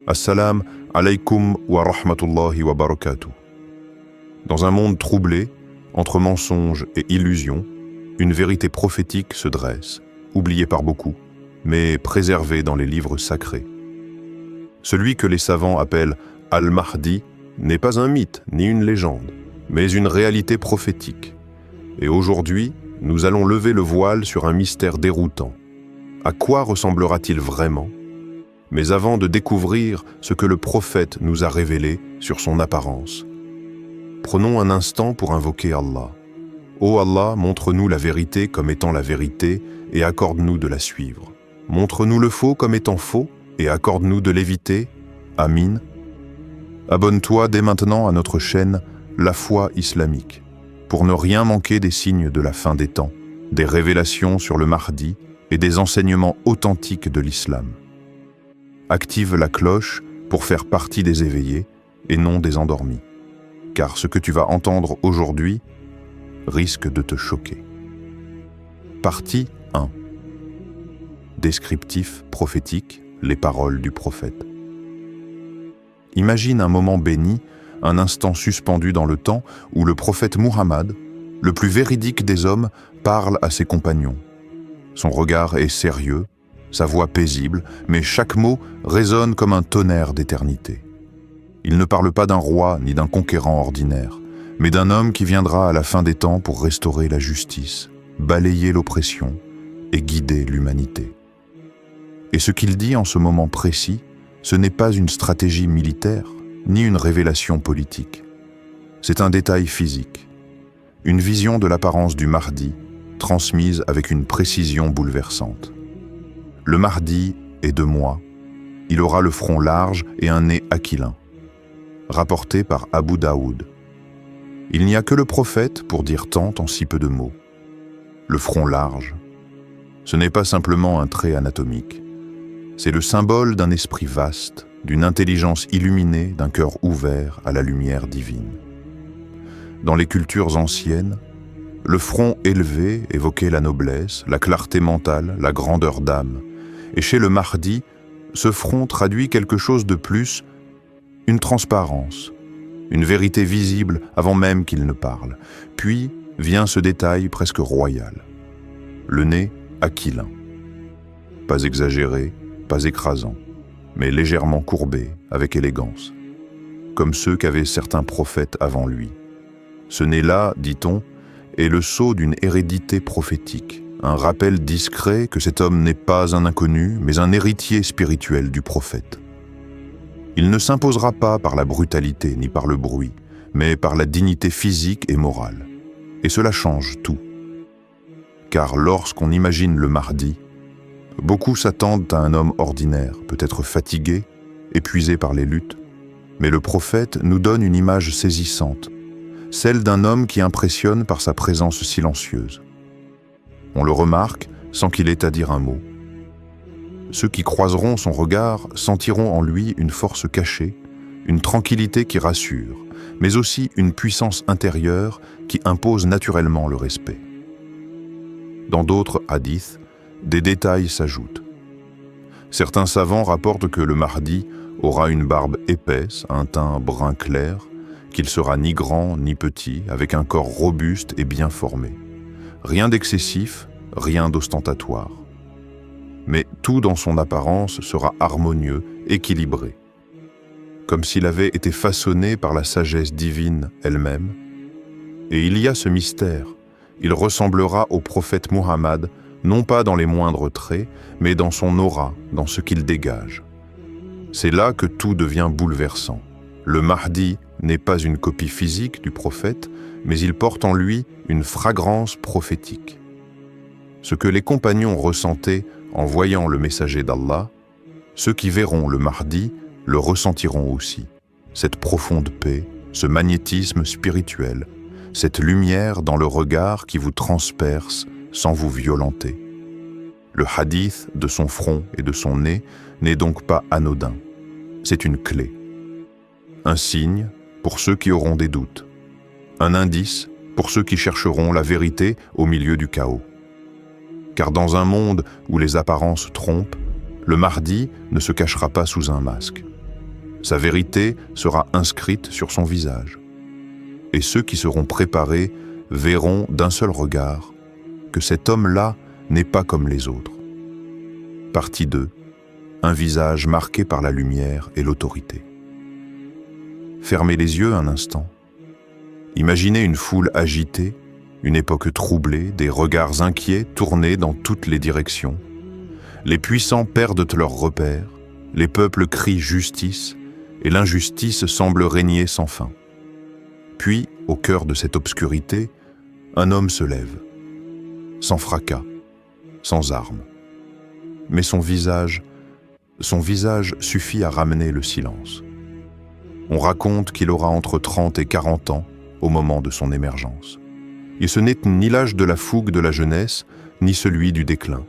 Assalam alaykum wa rahmatullahi wa barakatuh. Dans un monde troublé, entre mensonges et illusions, une vérité prophétique se dresse, oubliée par beaucoup, mais préservée dans les livres sacrés. Celui que les savants appellent Al-Mahdi n'est pas un mythe ni une légende, mais une réalité prophétique. Et aujourd'hui, nous allons lever le voile sur un mystère déroutant. À quoi ressemblera-t-il vraiment ? Mais avant de découvrir ce que le prophète nous a révélé sur son apparence, prenons un instant pour invoquer Allah. Ô Allah, montre-nous la vérité comme étant la vérité et accorde-nous de la suivre. Montre-nous le faux comme étant faux et accorde-nous de l'éviter. Amin. Abonne-toi dès maintenant à notre chaîne La Foi Islamique pour ne rien manquer des signes de la fin des temps, des révélations sur le Mahdi et des enseignements authentiques de l'islam. Active la cloche pour faire partie des éveillés et non des endormis, car ce que tu vas entendre aujourd'hui risque de te choquer. Partie 1. Descriptif prophétique, les paroles du prophète. Imagine un moment béni, un instant suspendu dans le temps où le prophète Muhammad, le plus véridique des hommes, parle à ses compagnons. Son regard est sérieux, sa voix paisible, mais chaque mot résonne comme un tonnerre d'éternité. Il ne parle pas d'un roi ni d'un conquérant ordinaire, mais d'un homme qui viendra à la fin des temps pour restaurer la justice, balayer l'oppression et guider l'humanité. Et ce qu'il dit en ce moment précis, ce n'est pas une stratégie militaire, ni une révélation politique. C'est un détail physique, une vision de l'apparence du Mahdi, transmise avec une précision bouleversante. Le Mahdi est de moi, il aura le front large et un nez aquilin. Rapporté par Abu Daoud. Il n'y a que le prophète pour dire tant en si peu de mots. Le front large, ce n'est pas simplement un trait anatomique. C'est le symbole d'un esprit vaste, d'une intelligence illuminée, d'un cœur ouvert à la lumière divine. Dans les cultures anciennes, le front élevé évoquait la noblesse, la clarté mentale, la grandeur d'âme. Et chez le Mahdi, ce front traduit quelque chose de plus, une transparence, une vérité visible avant même qu'il ne parle. Puis vient ce détail presque royal. Le nez aquilin. Pas exagéré, pas écrasant, mais légèrement courbé, avec élégance, comme ceux qu'avaient certains prophètes avant lui. Ce nez-là, dit-on, est le sceau d'une hérédité prophétique, un rappel discret que cet homme n'est pas un inconnu, mais un héritier spirituel du prophète. Il ne s'imposera pas par la brutalité ni par le bruit, mais par la dignité physique et morale. Et cela change tout. Car lorsqu'on imagine le Mahdi, beaucoup s'attendent à un homme ordinaire, peut-être fatigué, épuisé par les luttes. Mais le prophète nous donne une image saisissante, celle d'un homme qui impressionne par sa présence silencieuse. On le remarque sans qu'il ait à dire un mot. Ceux qui croiseront son regard sentiront en lui une force cachée, une tranquillité qui rassure, mais aussi une puissance intérieure qui impose naturellement le respect. Dans d'autres hadiths, des détails s'ajoutent. Certains savants rapportent que le Mahdi aura une barbe épaisse, un teint brun clair, qu'il sera ni grand ni petit, avec un corps robuste et bien formé. Rien d'excessif, rien d'ostentatoire. Mais tout dans son apparence sera harmonieux, équilibré. Comme s'il avait été façonné par la sagesse divine elle-même. Et il y a ce mystère, il ressemblera au prophète Muhammad, non pas dans les moindres traits, mais dans son aura, dans ce qu'il dégage. C'est là que tout devient bouleversant. Le Mahdi n'est pas une copie physique du prophète, mais il porte en lui une fragrance prophétique. Ce que les compagnons ressentaient en voyant le messager d'Allah, ceux qui verront le Mahdi le ressentiront aussi. Cette profonde paix, ce magnétisme spirituel, cette lumière dans le regard qui vous transperce sans vous violenter. Le hadith de son front et de son nez n'est donc pas anodin. C'est une clé. Un signe pour ceux qui auront des doutes. Un indice pour ceux qui chercheront la vérité au milieu du chaos. Car dans un monde où les apparences trompent, le Mahdi ne se cachera pas sous un masque. Sa vérité sera inscrite sur son visage. Et ceux qui seront préparés verront d'un seul regard que cet homme-là n'est pas comme les autres. Partie 2. Un visage marqué par la lumière et l'autorité. Fermez les yeux un instant. Imaginez une foule agitée, une époque troublée, des regards inquiets tournés dans toutes les directions. Les puissants perdent leurs repères, les peuples crient justice, et l'injustice semble régner sans fin. Puis, au cœur de cette obscurité, un homme se lève, sans fracas, sans armes. Mais son visage suffit à ramener le silence. On raconte qu'il aura entre 30 et 40 ans au moment de son émergence. Et ce n'est ni l'âge de la fougue de la jeunesse, ni celui du déclin.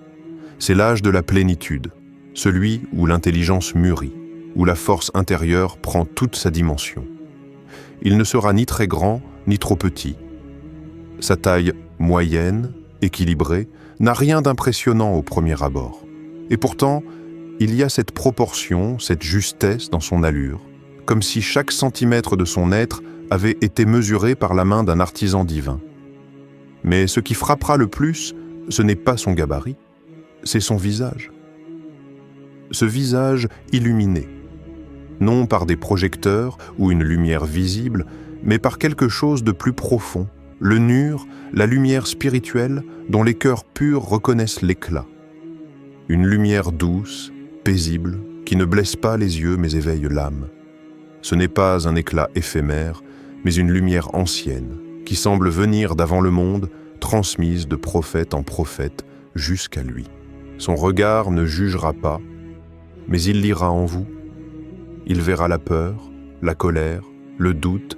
C'est l'âge de la plénitude, celui où l'intelligence mûrit, où la force intérieure prend toute sa dimension. Il ne sera ni très grand, ni trop petit. Sa taille moyenne, équilibrée, n'a rien d'impressionnant au premier abord. Et pourtant, il y a cette proportion, cette justesse dans son allure, comme si chaque centimètre de son être avait été mesuré par la main d'un artisan divin. Mais ce qui frappera le plus, ce n'est pas son gabarit, c'est son visage. Ce visage illuminé, non par des projecteurs ou une lumière visible, mais par quelque chose de plus profond, le nur, la lumière spirituelle dont les cœurs purs reconnaissent l'éclat. Une lumière douce, paisible, qui ne blesse pas les yeux mais éveille l'âme. Ce n'est pas un éclat éphémère, mais une lumière ancienne, qui semble venir d'avant le monde, transmise de prophète en prophète jusqu'à lui. Son regard ne jugera pas, mais il lira en vous. Il verra la peur, la colère, le doute,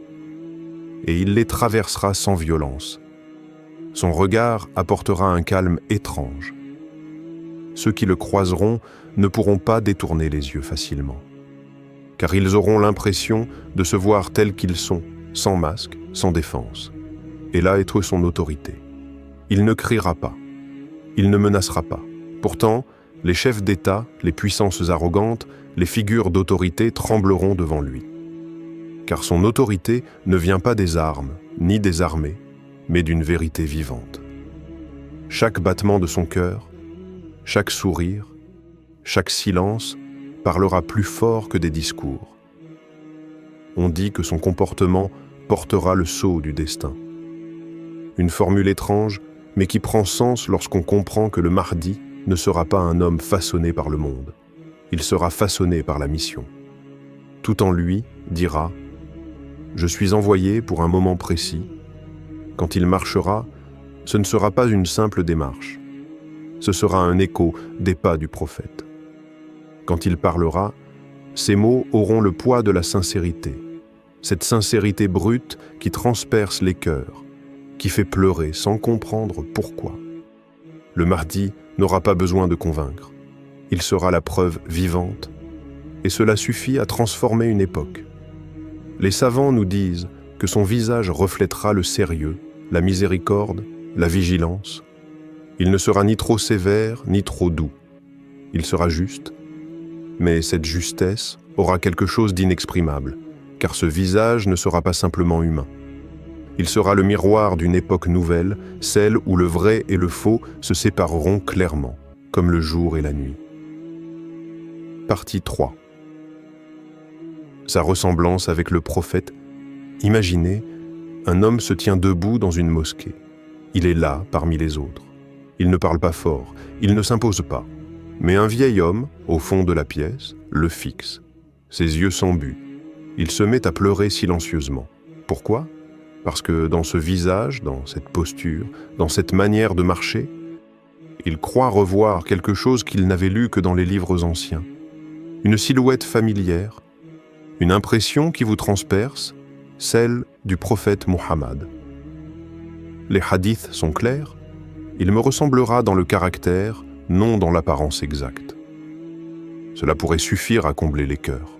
et il les traversera sans violence. Son regard apportera un calme étrange. Ceux qui le croiseront ne pourront pas détourner les yeux facilement, car ils auront l'impression de se voir tels qu'ils sont, sans masque, sans défense, et là être son autorité. Il ne criera pas, il ne menacera pas. Pourtant, les chefs d'État, les puissances arrogantes, les figures d'autorité trembleront devant lui. Car son autorité ne vient pas des armes, ni des armées, mais d'une vérité vivante. Chaque battement de son cœur, chaque sourire, chaque silence parlera plus fort que des discours. On dit que son comportement portera le sceau du destin. Une formule étrange, mais qui prend sens lorsqu'on comprend que le Mahdi ne sera pas un homme façonné par le monde. Il sera façonné par la mission. Tout en lui dira « Je suis envoyé pour un moment précis. Quand il marchera, ce ne sera pas une simple démarche. Ce sera un écho des pas du prophète. Quand il parlera, ses mots auront le poids de la sincérité, cette sincérité brute qui transperce les cœurs, qui fait pleurer sans comprendre pourquoi. Le Mahdi n'aura pas besoin de convaincre. Il sera la preuve vivante, et cela suffit à transformer une époque. Les savants nous disent que son visage reflètera le sérieux, la miséricorde, la vigilance. Il ne sera ni trop sévère, ni trop doux. Il sera juste, mais cette justesse aura quelque chose d'inexprimable, car ce visage ne sera pas simplement humain. Il sera le miroir d'une époque nouvelle, celle où le vrai et le faux se sépareront clairement, comme le jour et la nuit. Partie 3. Sa ressemblance avec le prophète. Imaginez, un homme se tient debout dans une mosquée. Il est là parmi les autres. Il ne parle pas fort, il ne s'impose pas. Mais un vieil homme, au fond de la pièce, le fixe. Ses yeux sans but. Il se met à pleurer silencieusement. Pourquoi ? Parce que dans ce visage, dans cette posture, dans cette manière de marcher, il croit revoir quelque chose qu'il n'avait lu que dans les livres anciens. Une silhouette familière, une impression qui vous transperce, celle du prophète Muhammad. Les hadiths sont clairs, il me ressemblera dans le caractère, non dans l'apparence exacte. Cela pourrait suffire à combler les cœurs.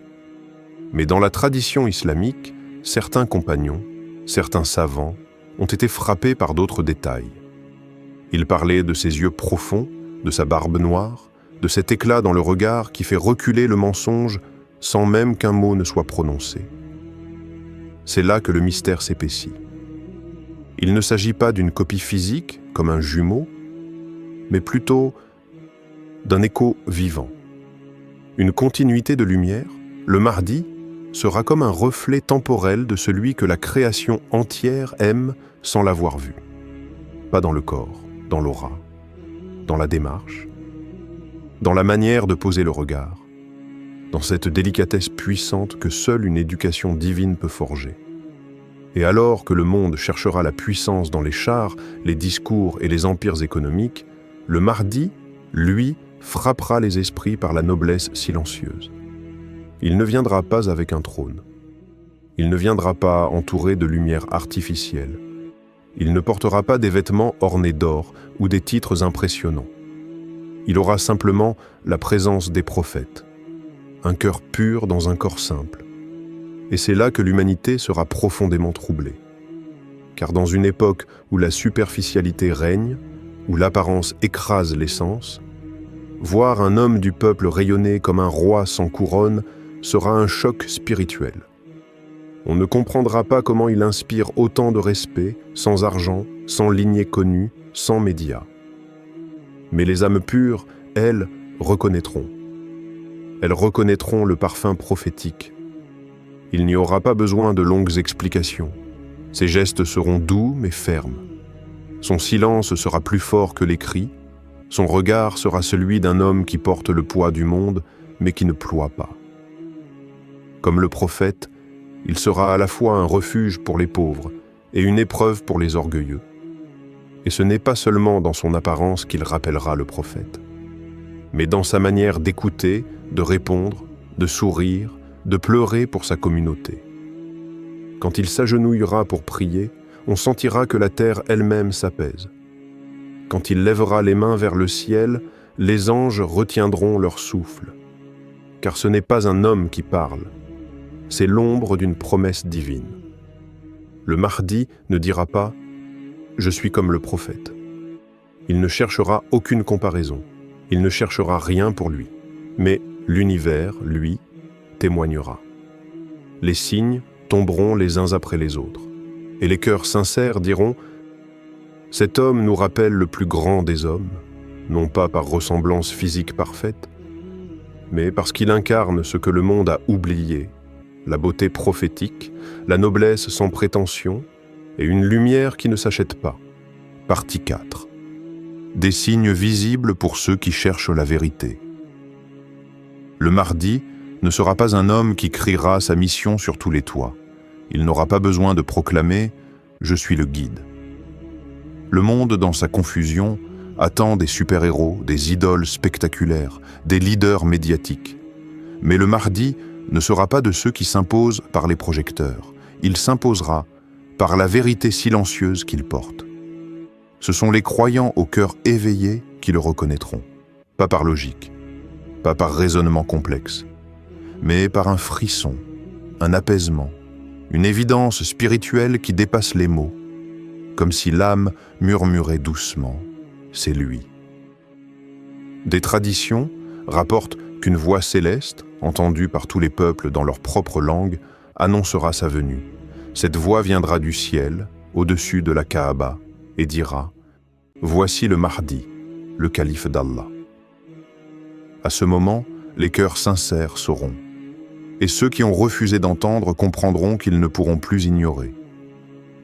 Mais dans la tradition islamique, certains compagnons, certains savants ont été frappés par d'autres détails. Ils parlaient de ses yeux profonds, de sa barbe noire, de cet éclat dans le regard qui fait reculer le mensonge sans même qu'un mot ne soit prononcé. C'est là que le mystère s'épaissit. Il ne s'agit pas d'une copie physique, comme un jumeau, mais plutôt d'un écho vivant. Une continuité de lumière, le Mahdi sera comme un reflet temporel de celui que la création entière aime sans l'avoir vu. Pas dans le corps, dans l'aura, dans la démarche, dans la manière de poser le regard, dans cette délicatesse puissante que seule une éducation divine peut forger. Et alors que le monde cherchera la puissance dans les chars, les discours et les empires économiques, le Mahdi, lui, frappera les esprits par la noblesse silencieuse. Il ne viendra pas avec un trône. Il ne viendra pas entouré de lumière artificielle. Il ne portera pas des vêtements ornés d'or ou des titres impressionnants. Il aura simplement la présence des prophètes, un cœur pur dans un corps simple. Et c'est là que l'humanité sera profondément troublée. Car dans une époque où la superficialité règne, où l'apparence écrase l'essence, voir un homme du peuple rayonner comme un roi sans couronne sera un choc spirituel. On ne comprendra pas comment il inspire autant de respect, sans argent, sans lignée connue, sans médias. Mais les âmes pures, elles, reconnaîtront. Elles reconnaîtront le parfum prophétique. Il n'y aura pas besoin de longues explications. Ses gestes seront doux mais fermes. Son silence sera plus fort que les cris. Son regard sera celui d'un homme qui porte le poids du monde, mais qui ne ploie pas. Comme le prophète, il sera à la fois un refuge pour les pauvres et une épreuve pour les orgueilleux. Et ce n'est pas seulement dans son apparence qu'il rappellera le prophète, mais dans sa manière d'écouter, de répondre, de sourire, de pleurer pour sa communauté. Quand il s'agenouillera pour prier, on sentira que la terre elle-même s'apaise. Quand il lèvera les mains vers le ciel, les anges retiendront leur souffle. Car ce n'est pas un homme qui parle, c'est l'ombre d'une promesse divine. Le Mahdi ne dira pas « Je suis comme le prophète ». Il ne cherchera aucune comparaison, il ne cherchera rien pour lui. Mais l'univers, lui, témoignera. Les signes tomberont les uns après les autres. Et les cœurs sincères diront « Cet homme nous rappelle le plus grand des hommes, non pas par ressemblance physique parfaite, mais parce qu'il incarne ce que le monde a oublié, la beauté prophétique, la noblesse sans prétention et une lumière qui ne s'achète pas. » Partie 4. Des signes visibles pour ceux qui cherchent la vérité. Le Mahdi ne sera pas un homme qui criera sa mission sur tous les toits. Il n'aura pas besoin de proclamer « Je suis le guide ». Le monde, dans sa confusion, attend des super-héros, des idoles spectaculaires, des leaders médiatiques. Mais le Mahdi ne sera pas de ceux qui s'imposent par les projecteurs. Il s'imposera par la vérité silencieuse qu'il porte. Ce sont les croyants au cœur éveillé qui le reconnaîtront, pas par logique, pas par raisonnement complexe, mais par un frisson, un apaisement, une évidence spirituelle qui dépasse les mots, comme si l'âme murmurait doucement « c'est lui ». Des traditions rapportent qu'une voix céleste, entendue par tous les peuples dans leur propre langue, annoncera sa venue. Cette voix viendra du ciel, au-dessus de la Kaaba, et dira « Voici le Mahdi, le calife d'Allah ». À ce moment, les cœurs sincères sauront. Et ceux qui ont refusé d'entendre comprendront qu'ils ne pourront plus ignorer.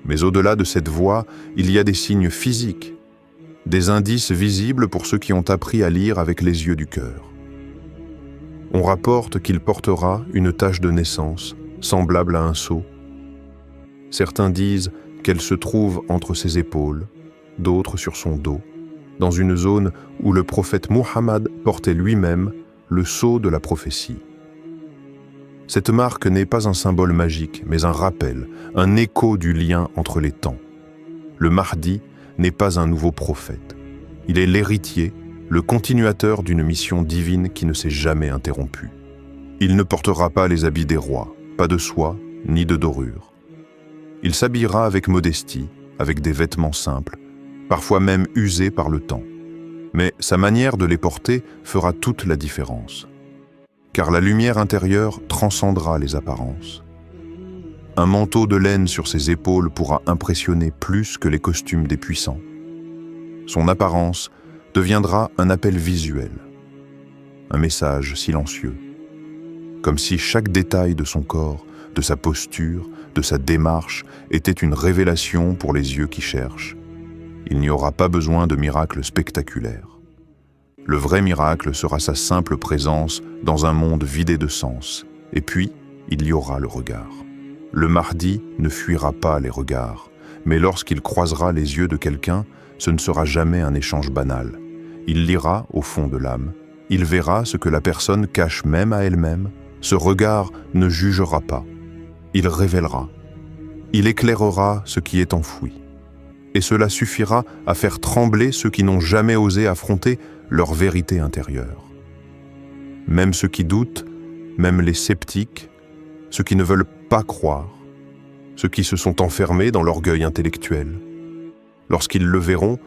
Mais au-delà de cette voix, il y a des signes physiques, des indices visibles pour ceux qui ont appris à lire avec les yeux du cœur. On rapporte qu'il portera une tache de naissance, semblable à un sceau. Certains disent qu'elle se trouve entre ses épaules, d'autres sur son dos, dans une zone où le prophète Muhammad portait lui-même le sceau de la prophétie. Cette marque n'est pas un symbole magique, mais un rappel, un écho du lien entre les temps. Le Mahdi n'est pas un nouveau prophète. Il est l'héritier, le continuateur d'une mission divine qui ne s'est jamais interrompue. Il ne portera pas les habits des rois, pas de soie, ni de dorure. Il s'habillera avec modestie, avec des vêtements simples, parfois même usés par le temps. Mais sa manière de les porter fera toute la différence. car la lumière intérieure transcendra les apparences. Un manteau de laine sur ses épaules pourra impressionner plus que les costumes des puissants. Son apparence deviendra un appel visuel, un message silencieux, comme si chaque détail de son corps, de sa posture, de sa démarche était une révélation pour les yeux qui cherchent. Il n'y aura pas besoin de miracles spectaculaires. Le vrai miracle sera sa simple présence dans un monde vidé de sens, et puis il y aura le regard. Le Mahdi ne fuira pas les regards, mais lorsqu'il croisera les yeux de quelqu'un, ce ne sera jamais un échange banal. Il lira au fond de l'âme, il verra ce que la personne cache même à elle-même. Ce regard ne jugera pas, il révélera, il éclairera ce qui est enfoui. Et cela suffira à faire trembler ceux qui n'ont jamais osé affronter leur vérité intérieure. Même ceux qui doutent, même les sceptiques, ceux qui ne veulent pas croire, ceux qui se sont enfermés dans l'orgueil intellectuel. Lorsqu'ils le verront,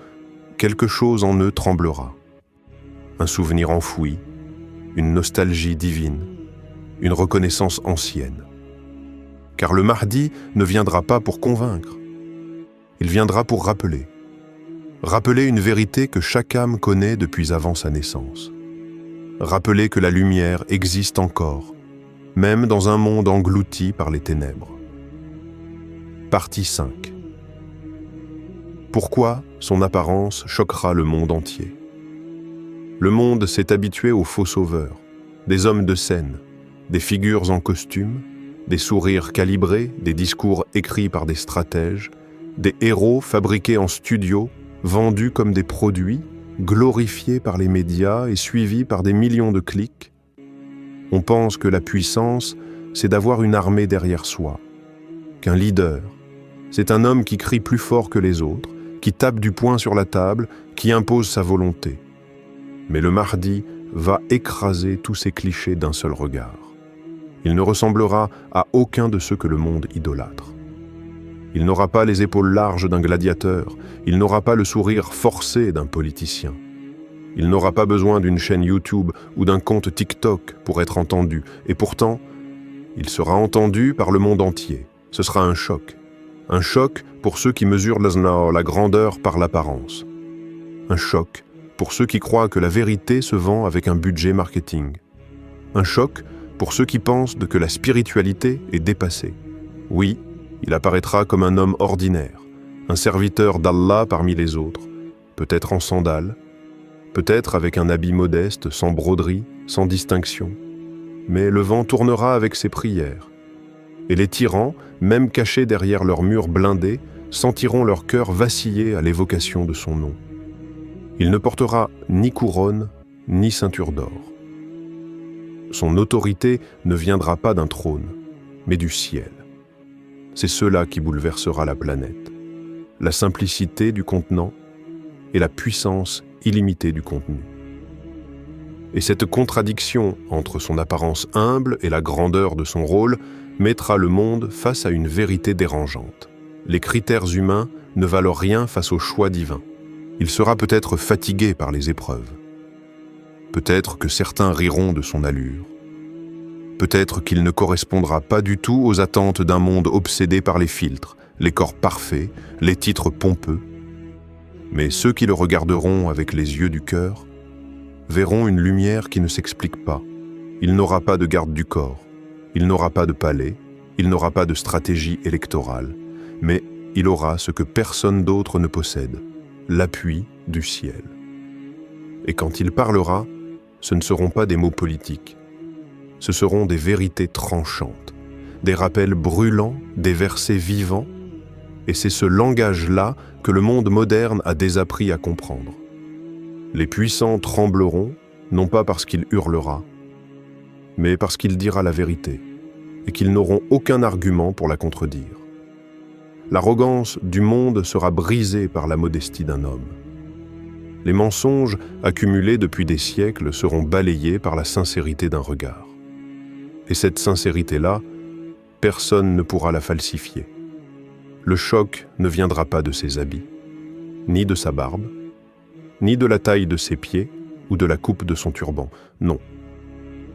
quelque chose en eux tremblera. Un souvenir enfoui, une nostalgie divine, une reconnaissance ancienne. Car le Mahdi ne viendra pas pour convaincre, il viendra pour rappeler. Rappeler une vérité que chaque âme connaît depuis avant sa naissance. Rappeler que la lumière existe encore, même dans un monde englouti par les ténèbres. Partie 5. Pourquoi son apparence choquera le monde entier? Le monde s'est habitué aux faux sauveurs, des hommes de scène, des figures en costume, des sourires calibrés, des discours écrits par des stratèges, des héros fabriqués en studio, vendus comme des produits, glorifiés par les médias et suivis par des millions de clics. On pense que la puissance, c'est d'avoir une armée derrière soi, qu'un leader, c'est un homme qui crie plus fort que les autres, qui tape du poing sur la table, qui impose sa volonté. Mais le Mahdi va écraser tous ces clichés d'un seul regard. Il ne ressemblera à aucun de ceux que le monde idolâtre. Il n'aura pas les épaules larges d'un gladiateur, il n'aura pas le sourire forcé d'un politicien. Il n'aura pas besoin d'une chaîne YouTube ou d'un compte TikTok pour être entendu, et pourtant, il sera entendu par le monde entier. Ce sera un choc. Un choc pour ceux qui mesurent la grandeur par l'apparence. Un choc pour ceux qui croient que la vérité se vend avec un budget marketing. Un choc pour ceux qui pensent que la spiritualité est dépassée. Oui, il apparaîtra comme un homme ordinaire, un serviteur d'Allah parmi les autres, peut-être en sandales, peut-être avec un habit modeste, sans broderie, sans distinction. Mais le vent tournera avec ses prières. Et les tyrans, même cachés derrière leurs murs blindés, sentiront leur cœur vaciller à l'évocation de son nom. Il ne portera ni couronne, ni ceinture d'or. Son autorité ne viendra pas d'un trône, mais du ciel. C'est cela qui bouleversera la planète. La simplicité du contenant et la puissance illimitée du contenu. Et cette contradiction entre son apparence humble et la grandeur de son rôle mettra le monde face à une vérité dérangeante. Les critères humains ne valent rien face au choix divin. Il sera peut-être fatigué par les épreuves. Peut-être que certains riront de son allure. Peut-être qu'il ne correspondra pas du tout aux attentes d'un monde obsédé par les filtres, les corps parfaits, les titres pompeux. Mais ceux qui le regarderont avec les yeux du cœur verront une lumière qui ne s'explique pas. Il n'aura pas de garde du corps, il n'aura pas de palais, il n'aura pas de stratégie électorale, mais il aura ce que personne d'autre ne possède, l'appui du ciel. Et quand il parlera, ce ne seront pas des mots politiques, ce seront des vérités tranchantes, des rappels brûlants, des versets vivants, et c'est ce langage-là que le monde moderne a désappris à comprendre. Les puissants trembleront, non pas parce qu'il hurlera, mais parce qu'il dira la vérité, et qu'ils n'auront aucun argument pour la contredire. L'arrogance du monde sera brisée par la modestie d'un homme. Les mensonges accumulés depuis des siècles seront balayés par la sincérité d'un regard. Et cette sincérité-là, personne ne pourra la falsifier. Le choc ne viendra pas de ses habits, ni de sa barbe, ni de la taille de ses pieds ou de la coupe de son turban. Non.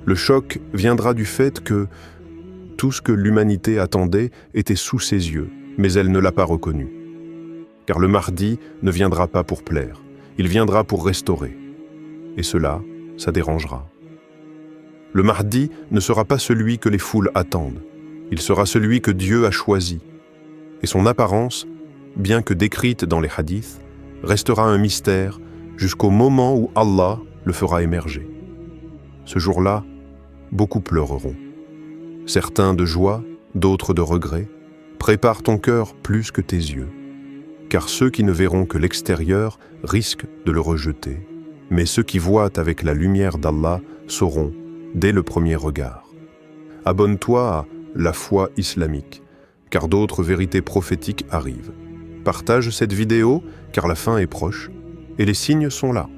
Le choc viendra du fait que tout ce que l'humanité attendait était sous ses yeux, mais elle ne l'a pas reconnu. Car le Mahdi ne viendra pas pour plaire, il viendra pour restaurer. Et cela, ça dérangera. Le Mahdi ne sera pas celui que les foules attendent, il sera celui que Dieu a choisi. Et son apparence, bien que décrite dans les hadiths, restera un mystère jusqu'au moment où Allah le fera émerger. Ce jour-là, beaucoup pleureront. Certains de joie, d'autres de regret. Prépare ton cœur plus que tes yeux. Car ceux qui ne verront que l'extérieur risquent de le rejeter. Mais ceux qui voient avec la lumière d'Allah sauront dès le premier regard. Abonne-toi à la foi islamique, car d'autres vérités prophétiques arrivent. Partage cette vidéo, car la fin est proche, et les signes sont là.